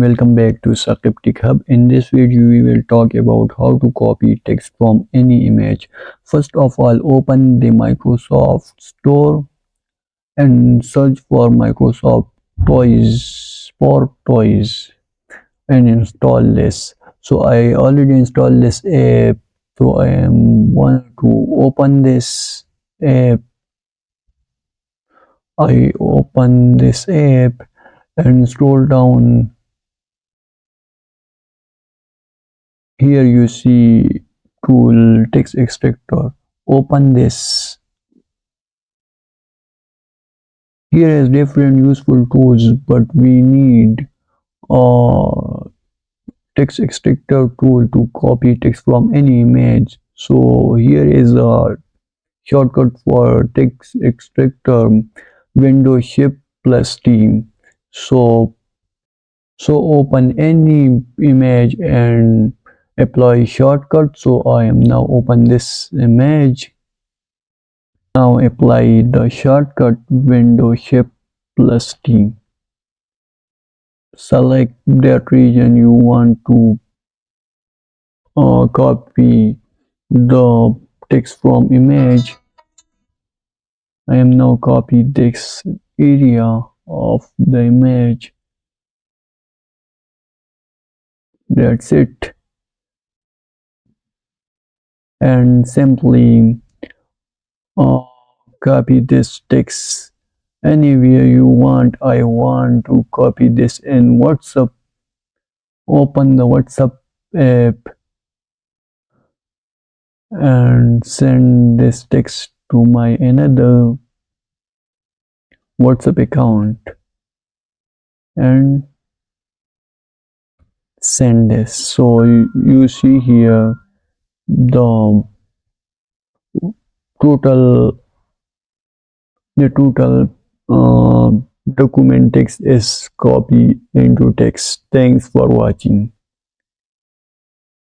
welcome back to Saqib Tech Hub. In this video, we will talk about how to copy text from any image. First of all, open the Microsoft Store and search for Microsoft Toys and install this. So I already installed this app. So I am want to open this app. I open this app and scroll down. Here you see tool text extractor. Open this. Here is different useful tools, but we need a text extractor tool to copy text from any image. So here is a shortcut for text extractor, window shift plus T. So open any image and apply shortcut. So I am now open this image. Now apply the shortcut window shift plus T. Select that region you want to copy the text from image. I am now copy this area of the image. That's it. And simply copy this text anywhere you want. I want to copy this in WhatsApp. Open the WhatsApp app and send this text to my another WhatsApp account and send this. So you see here the total document text is copied into text. Thanks for watching.